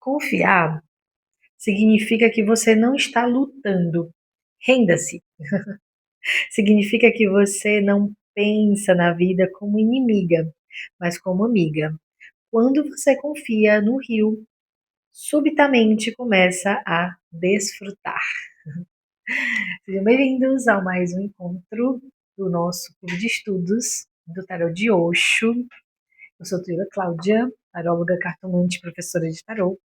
Confiar significa que você não está lutando. Renda-se. Significa que você não pensa na vida como inimiga, mas como amiga. Quando você confia no rio, subitamente começa a desfrutar. Sejam bem-vindos a mais um encontro do nosso clube de estudos do Tarot de Osho. Eu sou Tuila Cláudia, taróloga, cartomante, professora de tarô.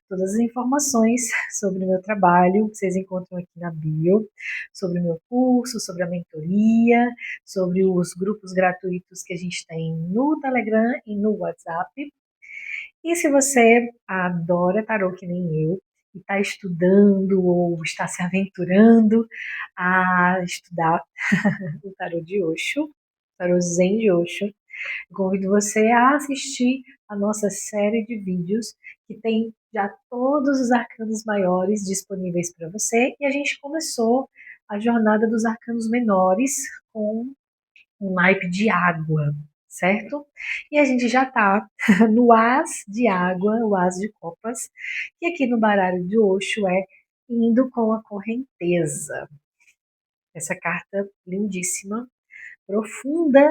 Todas as informações sobre o meu trabalho vocês encontram aqui na bio, sobre o meu curso, sobre a mentoria, sobre os grupos gratuitos que a gente tem no Telegram e no WhatsApp. E se você adora tarô que nem eu, e está estudando ou está se aventurando a estudar o tarô de Osho, tarô Zen de Osho, eu convido você a assistir a nossa série de vídeos que tem já todos os arcanos maiores disponíveis para você. E a gente começou a jornada dos arcanos menores com um naipe de água, certo? E a gente já está no as de água, o as de copas, que aqui no baralho de Osho é indo com a correnteza. Essa carta lindíssima, profunda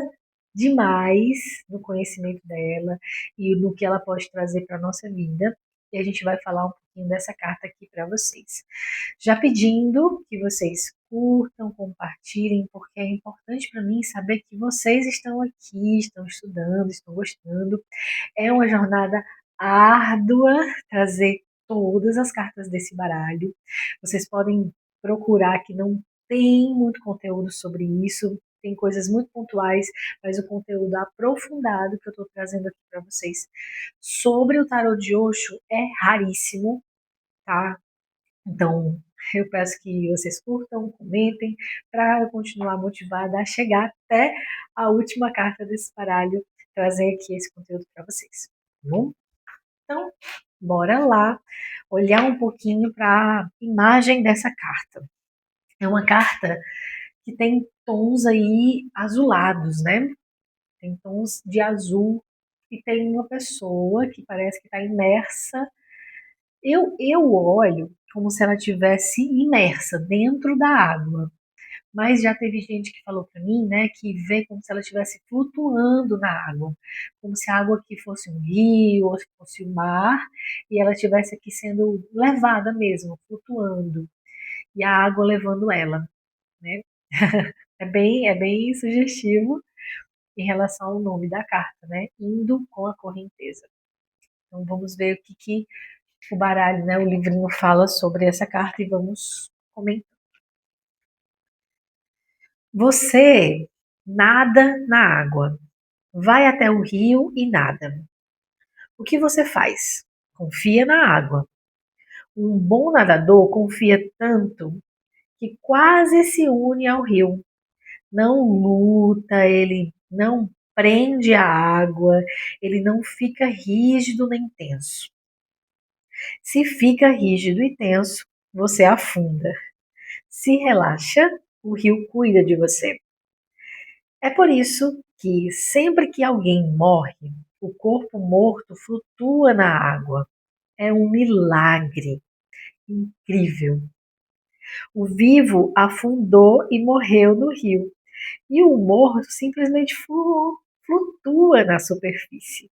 demais no conhecimento dela e no que ela pode trazer para a nossa vida. E a gente vai falar um pouquinho dessa carta aqui para vocês. Já pedindo que vocês curtam, compartilhem, porque é importante para mim saber que vocês estão aqui, estão estudando, estão gostando. É uma jornada árdua trazer todas as cartas desse baralho. Vocês podem procurar que não tem muito conteúdo sobre isso, tem coisas muito pontuais, mas o conteúdo aprofundado que eu estou trazendo aqui para vocês sobre o tarot de Osho é raríssimo, tá? Então, eu peço que vocês curtam, comentem, para eu continuar motivada a chegar até a última carta desse baralho, trazer aqui esse conteúdo para vocês, tá bom? Então, bora lá olhar um pouquinho para a imagem dessa carta. É uma carta que tem tons aí azulados, né? Tem tons de azul e tem uma pessoa que parece que está imersa. Eu olho como se ela tivesse imersa dentro da água, mas já teve gente que falou para mim, né, que vê como se ela estivesse flutuando na água, como se a água aqui fosse um rio ou se fosse o mar e ela estivesse aqui sendo levada mesmo, flutuando e a água levando ela, né? É bem sugestivo em relação ao nome da carta, né? Indo com a correnteza. Então vamos ver o que o baralho, né, o livrinho fala sobre essa carta e vamos comentar. Você nada na água, vai até o rio e nada. O que você faz? Confia na água. Um bom nadador confia tanto que quase se une ao rio. Não luta, ele não prende a água, ele não fica rígido nem tenso. Se fica rígido e tenso, você afunda. Se relaxa, o rio cuida de você. É por isso que sempre que alguém morre, o corpo morto flutua na água. É um milagre incrível. O vivo afundou e morreu no rio, e o morto simplesmente flutua na superfície.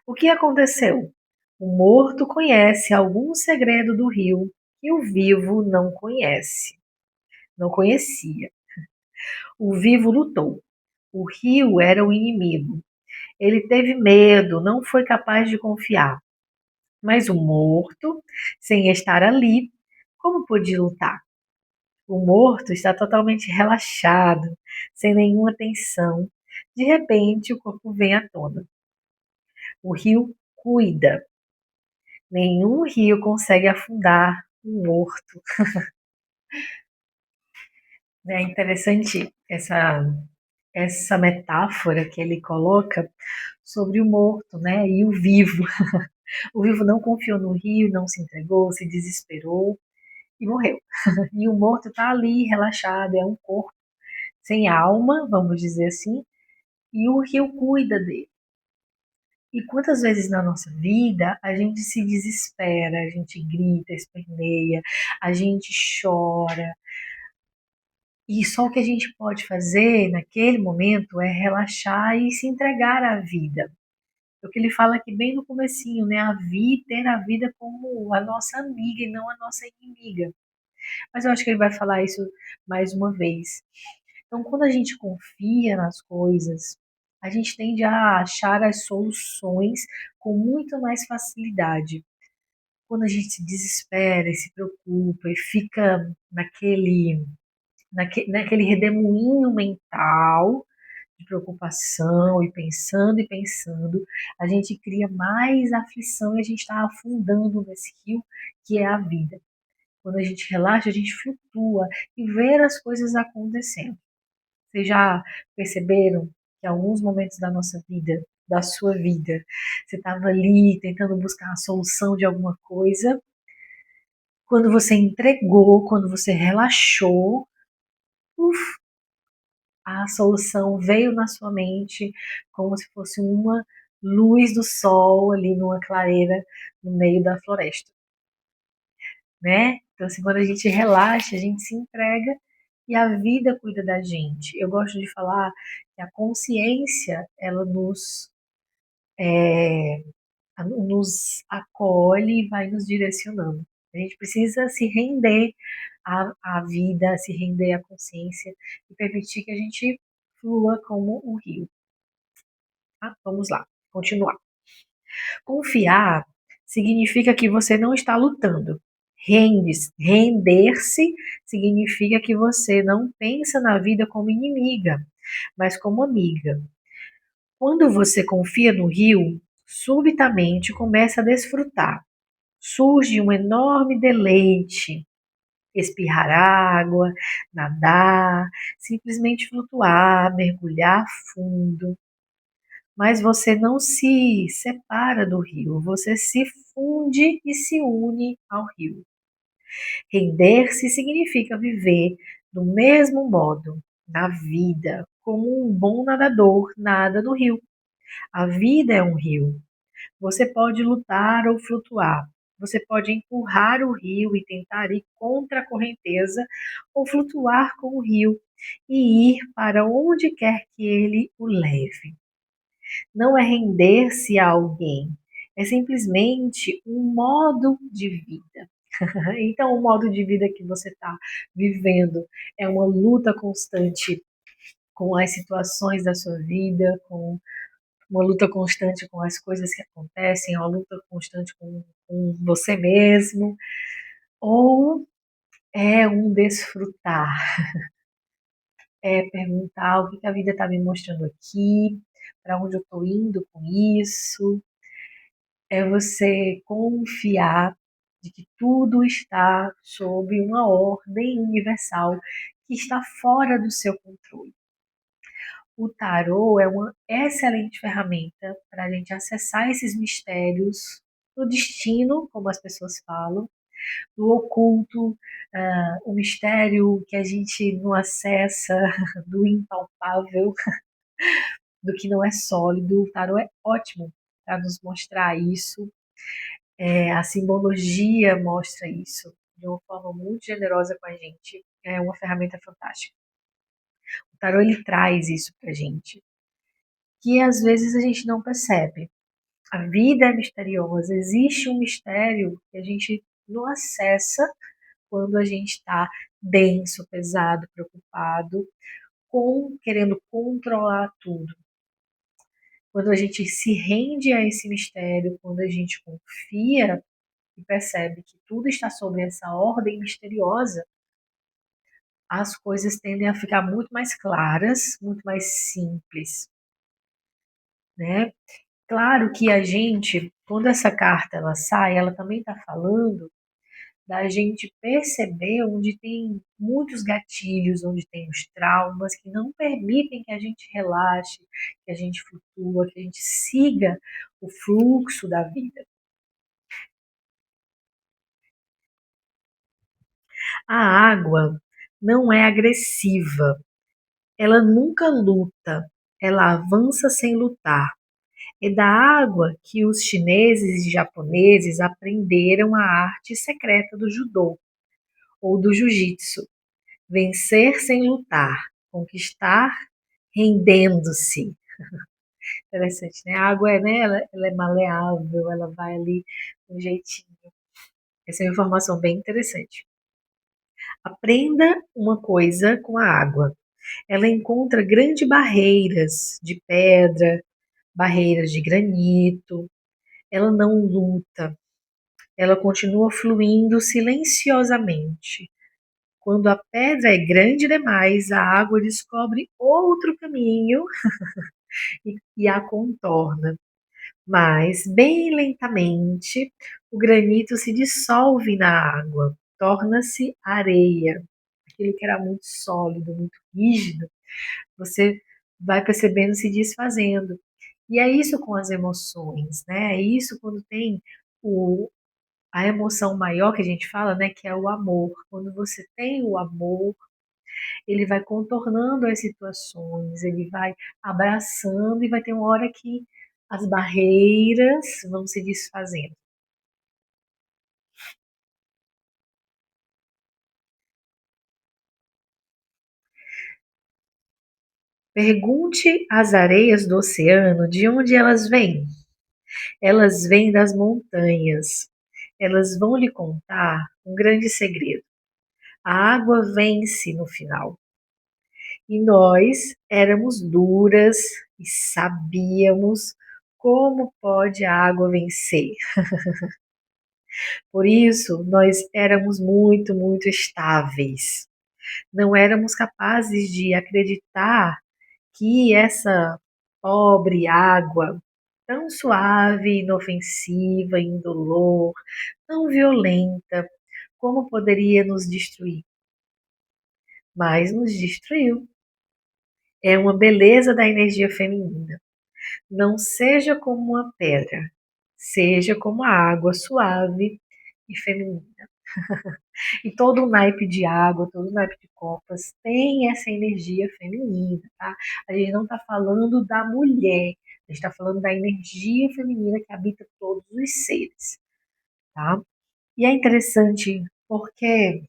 O que aconteceu? O morto conhece algum segredo do rio que o vivo não conhece, não conhecia. O vivo lutou. O rio era o inimigo. Ele teve medo, não foi capaz de confiar. Mas o morto, sem estar ali, como podia lutar? O morto está totalmente relaxado, sem nenhuma tensão. De repente, o corpo vem à tona. O rio cuida. Nenhum rio consegue afundar um morto. É interessante essa metáfora que ele coloca sobre o morto, né, e o vivo. O vivo não confiou no rio, não se entregou, se desesperou e morreu. E o morto está ali relaxado, é um corpo sem alma, vamos dizer assim, e o rio cuida dele. E quantas vezes na nossa vida a gente se desespera, a gente grita, esperneia, a gente chora, e só o que a gente pode fazer naquele momento é relaxar e se entregar à vida. É o que ele fala aqui bem no comecinho, né? Ter a vida como a nossa amiga e não a nossa inimiga. Mas eu acho que ele vai falar isso mais uma vez. Então, quando a gente confia nas coisas, a gente tende a achar as soluções com muito mais facilidade. Quando a gente se desespera e se preocupa e fica naquele redemoinho mental de preocupação e pensando, a gente cria mais aflição e a gente está afundando nesse rio que é a vida. Quando a gente relaxa, a gente flutua e vê as coisas acontecendo. Vocês já perceberam que em alguns momentos da nossa vida, da sua vida, você estava ali tentando buscar a solução de alguma coisa, quando você entregou, quando você relaxou, a solução veio na sua mente como se fosse uma luz do sol ali numa clareira no meio da floresta, né? Então, assim, quando a gente relaxa, a gente se entrega e a vida cuida da gente. Eu gosto de falar que a consciência, ela nos acolhe e vai nos direcionando. A gente precisa se render à vida, se render à consciência e permitir que a gente flua como um rio. Tá? Vamos lá, continuar. Confiar significa que você não está lutando. Render-se significa que você não pensa na vida como inimiga, mas como amiga. Quando você confia no rio, subitamente começa a desfrutar. Surge um enorme deleite. Espirrar água, nadar, simplesmente flutuar, mergulhar fundo. Mas você não se separa do rio, você se funde e se une ao rio. Render-se significa viver do mesmo modo na vida, como um bom nadador nada no rio. A vida é um rio. Você pode lutar ou flutuar. Você pode empurrar o rio e tentar ir contra a correnteza, ou flutuar com o rio e ir para onde quer que ele o leve. Não é render-se a alguém, é simplesmente um modo de vida. Então, o modo de vida que você está vivendo é uma luta constante com as situações da sua vida, com uma luta constante com as coisas que acontecem, uma luta constante com você mesmo, ou é um desfrutar, é perguntar o que que a vida está me mostrando aqui, para onde eu estou indo com isso, é você confiar de que tudo está sob uma ordem universal que está fora do seu controle. O tarô é uma excelente ferramenta para a gente acessar esses mistérios do destino, como as pessoas falam, do oculto, o mistério que a gente não acessa, do impalpável, do que não é sólido. O tarô é ótimo para nos mostrar isso. A simbologia mostra isso de uma forma muito generosa com a gente. É uma ferramenta fantástica. O tarô ele traz isso para a gente, que às vezes a gente não percebe. A vida é misteriosa, existe um mistério que a gente não acessa quando a gente está denso, pesado, preocupado, querendo controlar tudo. Quando a gente se rende a esse mistério, quando a gente confia e percebe que tudo está sob essa ordem misteriosa, as coisas tendem a ficar muito mais claras, muito mais simples, né? Claro que a gente, quando essa carta ela sai, ela também está falando da gente perceber onde tem muitos gatilhos, onde tem os traumas que não permitem que a gente relaxe, que a gente flutua, que a gente siga o fluxo da vida. A água não é agressiva, ela nunca luta, ela avança sem lutar. É da água que os chineses e japoneses aprenderam a arte secreta do judô ou do jiu-jitsu. Vencer sem lutar, conquistar rendendo-se. Interessante, né? A água é, né? Ela é maleável, ela vai ali de um jeitinho. Essa é uma informação bem interessante. Aprenda uma coisa com a água. Ela encontra grandes barreiras de pedra, barreiras de granito. Ela não luta, ela continua fluindo silenciosamente. Quando a pedra é grande demais, a água descobre outro caminho e a contorna. Mas, bem lentamente, o granito se dissolve na água, torna-se areia. Aquilo que era muito sólido, muito rígido, você vai percebendo se desfazendo. E é isso com as emoções, né? É isso quando tem o, a emoção maior que a gente fala, né? Que é o amor. Quando você tem o amor, ele vai contornando as situações, ele vai abraçando e vai ter uma hora que as barreiras vão se desfazendo. Pergunte às areias do oceano de onde elas vêm. Elas vêm das montanhas. Elas vão lhe contar um grande segredo. A água vence no final. E nós éramos duras e sabíamos como pode a água vencer. Por isso, nós éramos muito, muito estáveis. Não éramos capazes de acreditar que essa pobre água, tão suave, inofensiva, indolor, tão violenta, como poderia nos destruir? Mas nos destruiu. É uma beleza da energia feminina. Não seja como uma pedra, seja como a água suave e feminina. E todo o naipe de água, todo o naipe de copas tem essa energia feminina, tá? A gente não está falando da mulher, a gente está falando da energia feminina que habita todos os seres, tá? E é interessante porque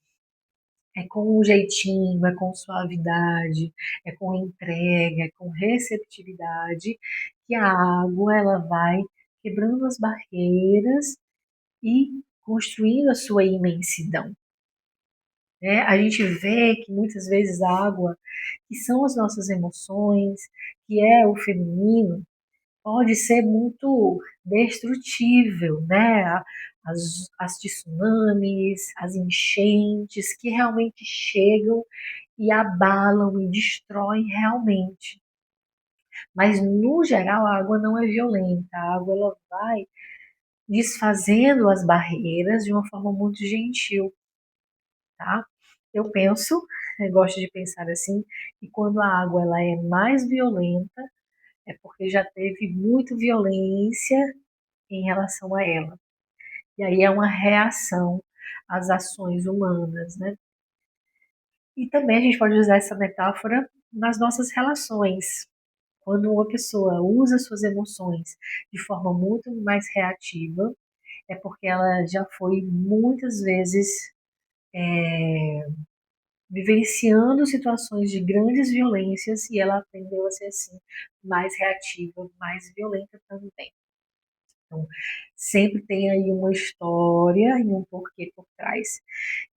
é com um jeitinho, é com suavidade, é com entrega, é com receptividade que a água ela vai quebrando as barreiras e construindo a sua imensidão. Né? A gente vê que muitas vezes a água, que são as nossas emoções, que é o feminino, pode ser muito destrutível, né? As tsunamis, as enchentes que realmente chegam e abalam e destroem realmente. Mas no geral a água não é violenta, a água ela vai desfazendo as barreiras de uma forma muito gentil, tá? Eu penso, eu gosto de pensar assim, que quando a água ela é mais violenta, é porque já teve muita violência em relação a ela. E aí é uma reação às ações humanas, né? E também a gente pode usar essa metáfora nas nossas relações. Quando uma pessoa usa suas emoções de forma muito mais reativa, é porque ela já foi muitas vezes vivenciando situações de grandes violências e ela aprendeu a ser assim, mais reativa, mais violenta também. Então, sempre tem aí uma história e um porquê por trás.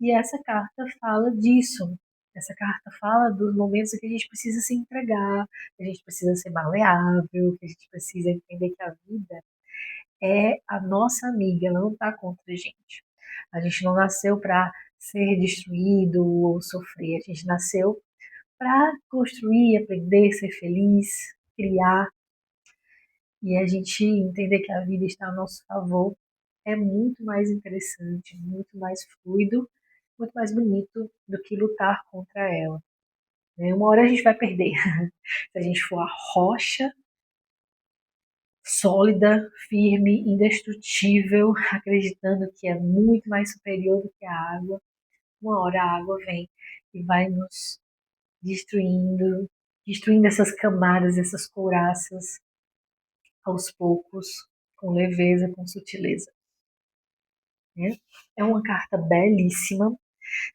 E essa carta fala disso. Essa carta fala dos momentos em que a gente precisa se entregar, que a gente precisa ser maleável, que a gente precisa entender que a vida é a nossa amiga, ela não está contra a gente. A gente não nasceu para ser destruído ou sofrer, a gente nasceu para construir, aprender, ser feliz, criar e a gente entender que a vida está a nosso favor é muito mais interessante, muito mais fluido, muito mais bonito do que lutar contra ela. Né? Uma hora a gente vai perder. Se a gente for a rocha sólida, firme, indestrutível, acreditando que é muito mais superior do que a água, uma hora a água vem e vai nos destruindo, destruindo essas camadas, essas couraças aos poucos, com leveza, com sutileza, né? É uma carta belíssima.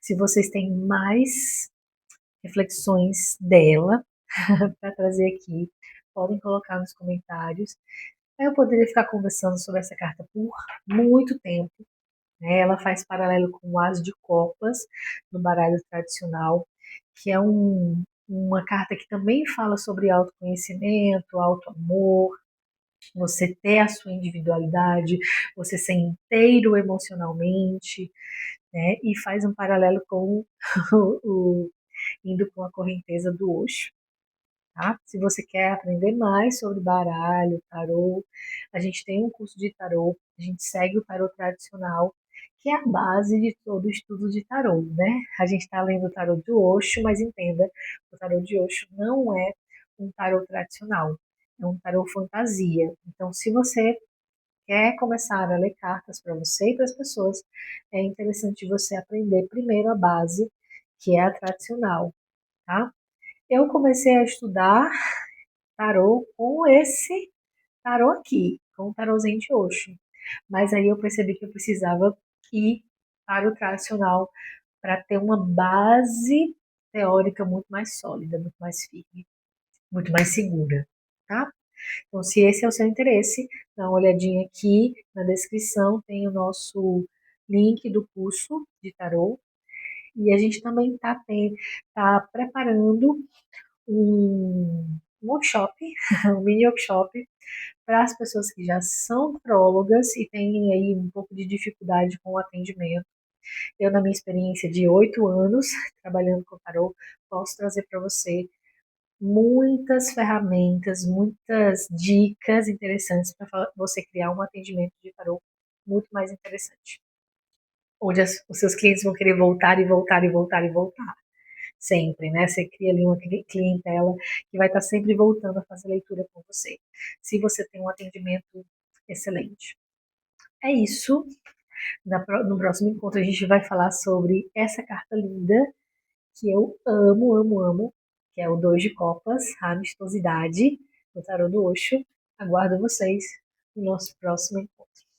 Se vocês têm mais reflexões dela para trazer aqui, podem colocar nos comentários. Eu poderia ficar conversando sobre essa carta por muito tempo, né? Ela faz paralelo com o As de Copas no baralho tradicional, que é uma carta que também fala sobre autoconhecimento, autoamor, você ter a sua individualidade, você ser inteiro emocionalmente, né? E faz um paralelo com o indo com a correnteza do Osho. Tá? Se você quer aprender mais sobre baralho, tarô, a gente tem um curso de tarô, a gente segue o tarô tradicional, que é a base de todo o estudo de tarô, né? A gente está lendo o tarô de Osho, mas entenda, o tarô de Osho não é um tarô tradicional, é um tarô fantasia. Então, se você quer começar a ler cartas para você e para as pessoas, é interessante você aprender primeiro a base, que é a tradicional, tá? Eu comecei a estudar tarô com esse tarô aqui, com o tarôzinho de Osho. Mas aí eu percebi que eu precisava ir para o tradicional para ter uma base teórica muito mais sólida, muito mais firme, muito mais segura, tá? Então, se esse é o seu interesse, dá uma olhadinha aqui na descrição, tem o nosso link do curso de tarô. E a gente também tá preparando um workshop, um mini workshop para as pessoas que já são tarólogas e têm aí um pouco de dificuldade com o atendimento. Eu, na minha experiência de 8 anos trabalhando com tarô, posso trazer para você muitas ferramentas, muitas dicas interessantes para você criar um atendimento de tarô muito mais interessante. Onde os seus clientes vão querer voltar e voltar e voltar e voltar. Sempre, né? Você cria ali uma clientela que vai estar sempre voltando a fazer leitura com você. Se você tem um atendimento excelente. É isso. No próximo encontro a gente vai falar sobre essa carta linda que eu amo, amo, amo, que é o 2 de Copas, a amistosidade, do tarô do Osho. Aguardo vocês no nosso próximo encontro.